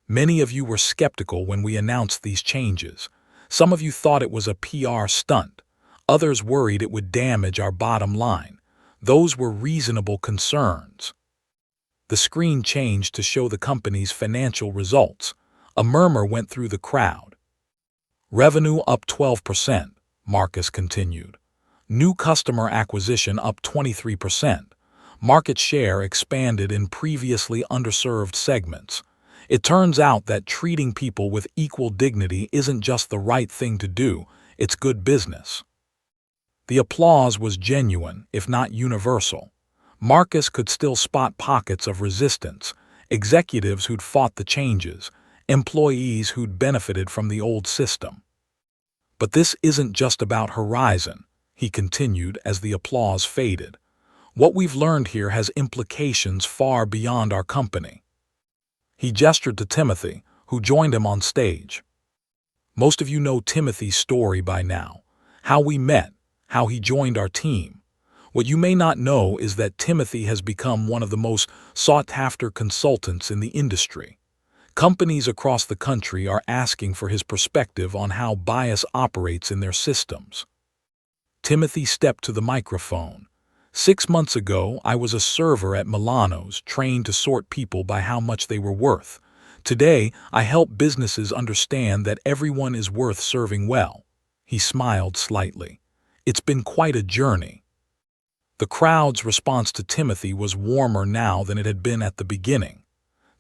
Many of you were skeptical when we announced these changes. Some of you thought it was a PR stunt. Others worried it would damage our bottom line. Those were reasonable concerns. The screen changed to show the company's financial results. A murmur went through the crowd. Revenue up 12%, Marcus continued. New customer acquisition up 23%. Market share expanded in previously underserved segments. It turns out that treating people with equal dignity isn't just the right thing to do, it's good business. The applause was genuine, if not universal. Marcus could still spot pockets of resistance, executives who'd fought the changes, employees who'd benefited from the old system. But this isn't just about Horizon, he continued as the applause faded. What we've learned here has implications far beyond our company. He gestured to Timothy, who joined him on stage. Most of you know Timothy's story by now, how we met, how he joined our team. What you may not know is that Timothy has become one of the most sought-after consultants in the industry. Companies across the country are asking for his perspective on how bias operates in their systems. Timothy stepped to the microphone. 6 months ago, I was a server at Milano's, trained to sort people by how much they were worth. Today, I help businesses understand that everyone is worth serving well. He smiled slightly. It's been quite a journey. The crowd's response to Timothy was warmer now than it had been at the beginning.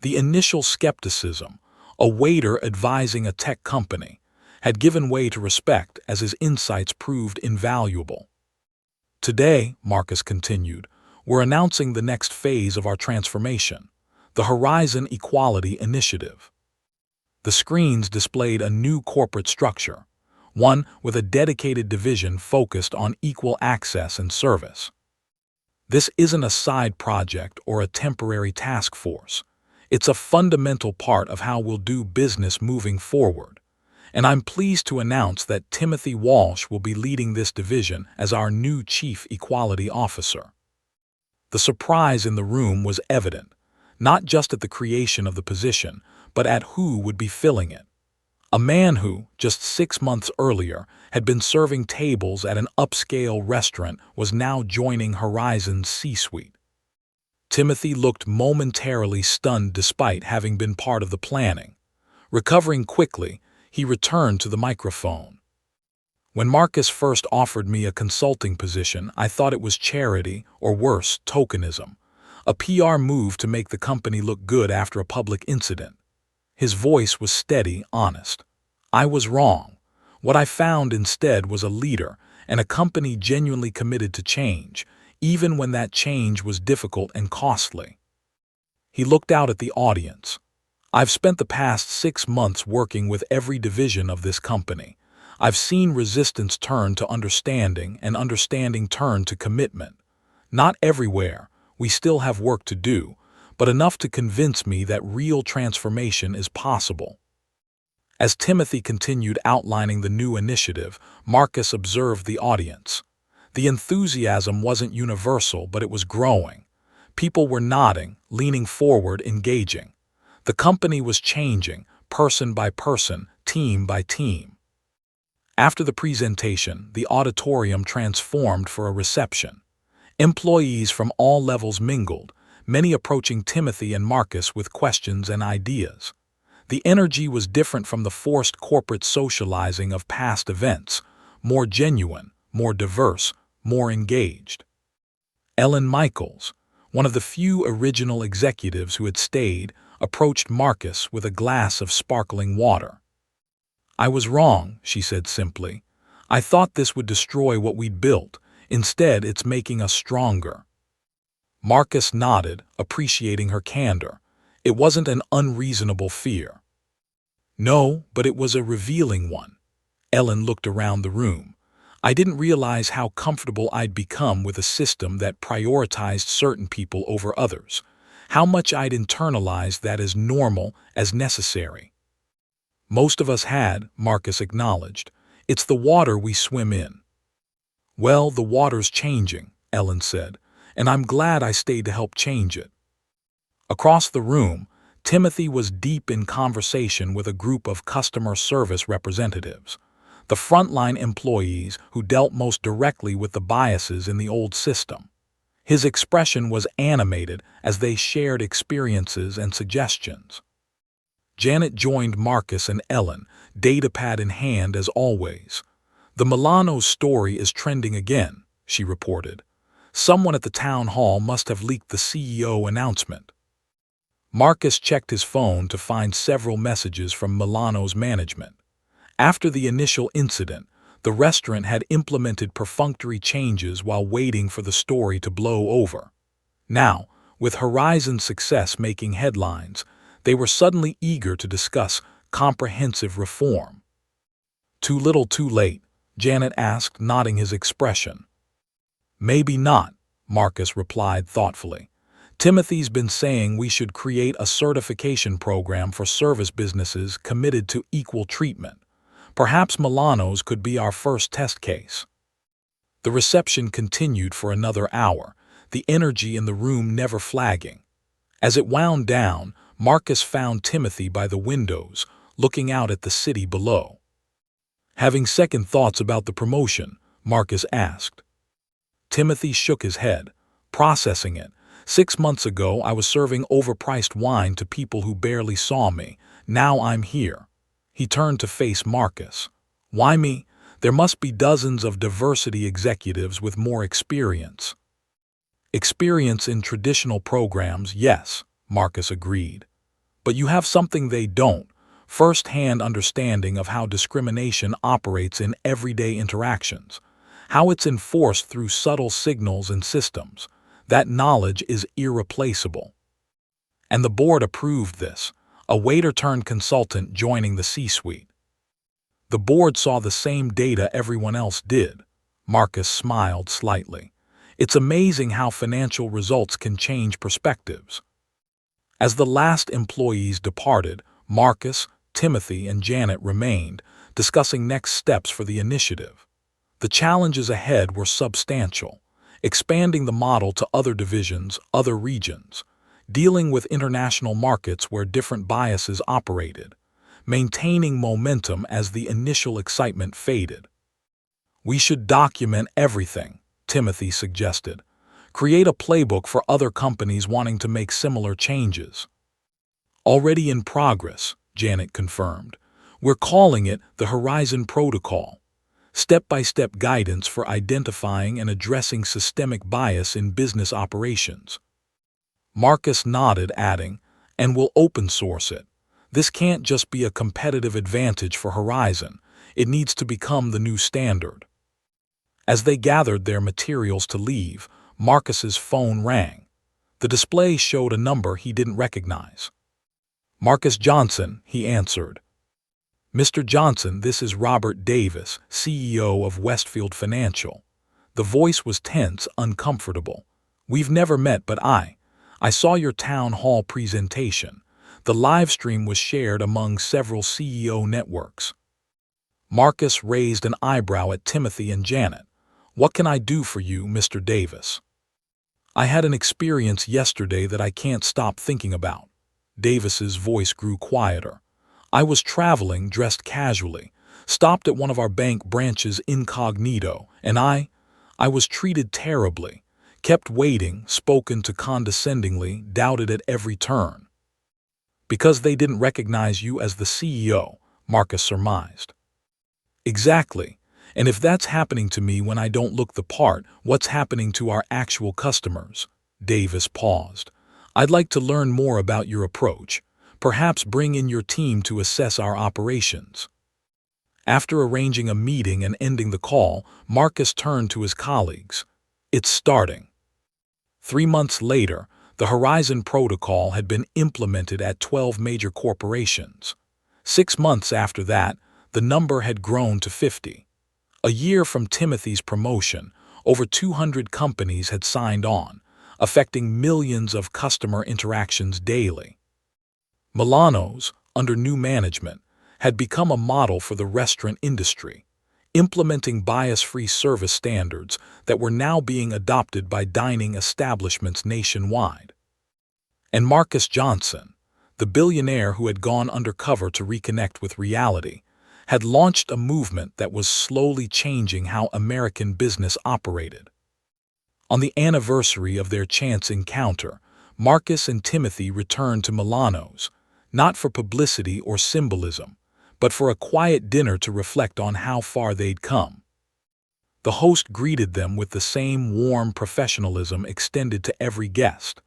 The initial skepticism, a waiter advising a tech company, had given way to respect as his insights proved invaluable. Today, Marcus continued, we're announcing the next phase of our transformation, the Horizon Equality Initiative. The screens displayed a new corporate structure, one with a dedicated division focused on equal access and service. This isn't a side project or a temporary task force. It's a fundamental part of how we'll do business moving forward. And I'm pleased to announce that Timothy Walsh will be leading this division as our new Chief Equality Officer. The surprise in the room was evident, not just at the creation of the position, but at who would be filling it. A man who, just 6 months earlier, had been serving tables at an upscale restaurant was now joining Horizon's C-suite. Timothy looked momentarily stunned despite having been part of the planning. Recovering quickly, he returned to the microphone. When Marcus first offered me a consulting position, I thought it was charity, or worse, tokenism. A PR move to make the company look good after a public incident. His voice was steady, honest. I was wrong. What I found instead was a leader and a company genuinely committed to change, even when that change was difficult and costly. He looked out at the audience. I've spent the past 6 months working with every division of this company. I've seen resistance turn to understanding and understanding turn to commitment. Not everywhere, we still have work to do, but enough to convince me that real transformation is possible. As Timothy continued outlining the new initiative, Marcus observed the audience. The enthusiasm wasn't universal, but it was growing. People were nodding, leaning forward, engaging. The company was changing, person by person, team by team. After the presentation, the auditorium transformed for a reception. Employees from all levels mingled, many approaching Timothy and Marcus with questions and ideas. The energy was different from the forced corporate socializing of past events, more genuine, more diverse, more engaged. Ellen Michaels, one of the few original executives who had stayed, approached Marcus with a glass of sparkling water. "I was wrong," she said simply. "I thought this would destroy what we'd built. Instead, it's making us stronger." Marcus nodded, appreciating her candor. It wasn't an unreasonable fear. No, but it was a revealing one. Ellen looked around the room. "I didn't realize how comfortable I'd become with a system that prioritized certain people over others. How much I'd internalized that as normal, as necessary." "Most of us had," Marcus acknowledged. "It's the water we swim in." "Well, the water's changing," Ellen said, "and I'm glad I stayed to help change it." Across the room, Timothy was deep in conversation with a group of customer service representatives, the frontline employees who dealt most directly with the biases in the old system. His expression was animated as they shared experiences and suggestions. Janet joined Marcus and Ellen, datapad in hand as always. "The Milano story is trending again," she reported. "Someone at the town hall must have leaked the CEO announcement." Marcus checked his phone to find several messages from Milano's management. After the initial incident, the restaurant had implemented perfunctory changes while waiting for the story to blow over. Now, with Horizon's success making headlines, they were suddenly eager to discuss comprehensive reform. "Too little too late?" Janet asked, nodding his expression. "Maybe not," Marcus replied thoughtfully. "Timothy's been saying we should create a certification program for service businesses committed to equal treatment. Perhaps Milano's could be our first test case." The reception continued for another hour, the energy in the room never flagging. As it wound down, Marcus found Timothy by the windows, looking out at the city below. "Having second thoughts about the promotion?" Marcus asked. Timothy shook his head, processing it. "6 months ago, I was serving overpriced wine to people who barely saw me. Now I'm here." He turned to face Marcus. "Why me? There must be dozens of diversity executives with more experience." "Experience in traditional programs, yes," Marcus agreed. "But you have something they don't, first-hand understanding of how discrimination operates in everyday interactions, how it's enforced through subtle signals and systems. That knowledge is irreplaceable." And the board approved this, a waiter-turned-consultant joining the C-suite. The board saw the same data everyone else did. Marcus smiled slightly. "It's amazing how financial results can change perspectives." As the last employees departed, Marcus, Timothy, and Janet remained, discussing next steps for the initiative. The challenges ahead were substantial. Expanding the model to other divisions, other regions, dealing with international markets where different biases operated, maintaining momentum as the initial excitement faded. "We should document everything," Timothy suggested. "Create a playbook for other companies wanting to make similar changes." "Already in progress," Janet confirmed. "We're calling it the Horizon Protocol, step-by-step guidance for identifying and addressing systemic bias in business operations." Marcus nodded, adding, "And we'll open source it. This can't just be a competitive advantage for Horizon. It needs to become the new standard." As they gathered their materials to leave, Marcus's phone rang. The display showed a number he didn't recognize. "Marcus Johnson," he answered. "Mr. Johnson, this is Robert Davis, CEO of Westfield Financial." The voice was tense, uncomfortable. "We've never met, but I saw your town hall presentation. The live stream was shared among several CEO networks." Marcus raised an eyebrow at Timothy and Janet. "What can I do for you, Mr. Davis?" "I had an experience yesterday that I can't stop thinking about." Davis's voice grew quieter. "I was traveling, dressed casually, stopped at one of our bank branches incognito, and I was treated terribly, kept waiting, spoken to condescendingly, doubted at every turn." "Because they didn't recognize you as the CEO," Marcus surmised. "Exactly. And if that's happening to me when I don't look the part, what's happening to our actual customers?" Davis paused. "I'd like to learn more about your approach. Perhaps bring in your team to assess our operations." After arranging a meeting and ending the call, Marcus turned to his colleagues. "It's starting." 3 months later, the Horizon Protocol had been implemented at 12 major corporations. 6 months after that, the number had grown to 50. A year from Timothy's promotion, over 200 companies had signed on, affecting millions of customer interactions daily. Milano's, under new management, had become a model for the restaurant industry, implementing bias-free service standards that were now being adopted by dining establishments nationwide. And Marcus Johnson, the billionaire who had gone undercover to reconnect with reality, had launched a movement that was slowly changing how American business operated. On the anniversary of their chance encounter, Marcus and Timothy returned to Milano's, not for publicity or symbolism, but for a quiet dinner to reflect on how far they'd come. The host greeted them with the same warm professionalism extended to every guest.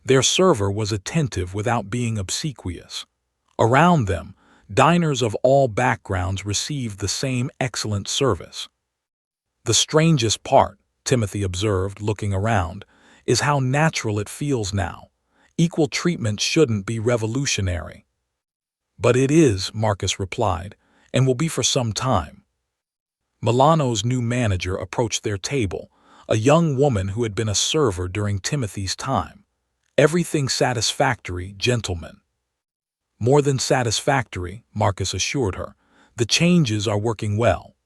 Their server was attentive without being obsequious. Around them, diners of all backgrounds received the same excellent service. "The strangest part," Timothy observed, looking around, "is how natural it feels now. Equal treatment shouldn't be revolutionary." "But it is," Marcus replied, "and will be for some time." Milano's new manager approached their table, a young woman who had been a server during Timothy's time. "Everything satisfactory, gentlemen." "More than satisfactory," Marcus assured her. "The changes are working well."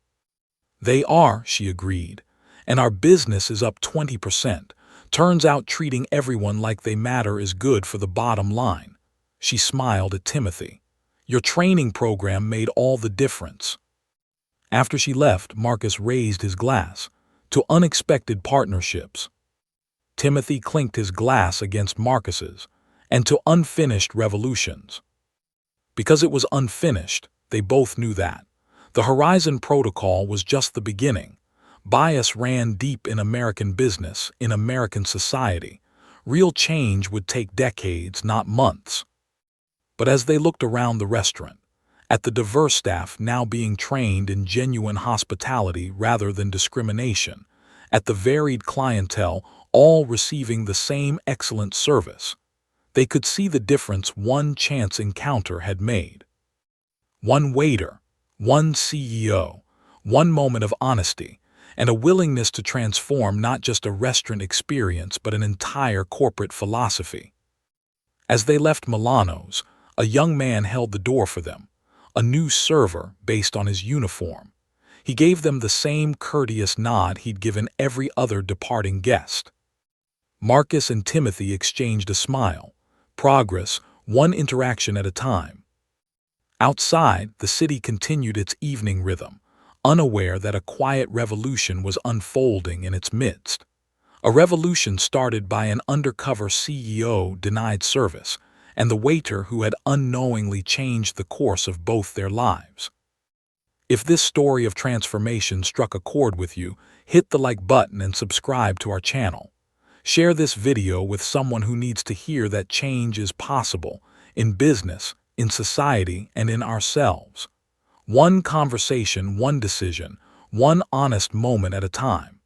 "They are," she agreed, "and our business is up 20%. Turns out treating everyone like they matter is good for the bottom line." She smiled at Timothy. "Your training program made all the difference." After she left, Marcus raised his glass. "To unexpected partnerships." Timothy clinked his glass against Marcus's. "And to unfinished revolutions." Because it was unfinished, they both knew that. The Horizon Protocol was just the beginning. Bias ran deep in American business, in American society. Real change would take decades, not months. But as they looked around the restaurant, at the diverse staff now being trained in genuine hospitality rather than discrimination, at the varied clientele all receiving the same excellent service, they could see the difference one chance encounter had made. One waiter, one CEO, one moment of honesty, and a willingness to transform not just a restaurant experience but an entire corporate philosophy. As they left Milano's, a young man held the door for them, a new server based on his uniform. He gave them the same courteous nod he'd given every other departing guest. Marcus and Timothy exchanged a smile. Progress, one interaction at a time. Outside, the city continued its evening rhythm, unaware that a quiet revolution was unfolding in its midst. A revolution started by an undercover CEO denied service, and the waiter who had unknowingly changed the course of both their lives. If this story of transformation struck a chord with you, hit the like button and subscribe to our channel. Share this video with someone who needs to hear that change is possible in business, in society, and in ourselves. One conversation, one decision, one honest moment at a time.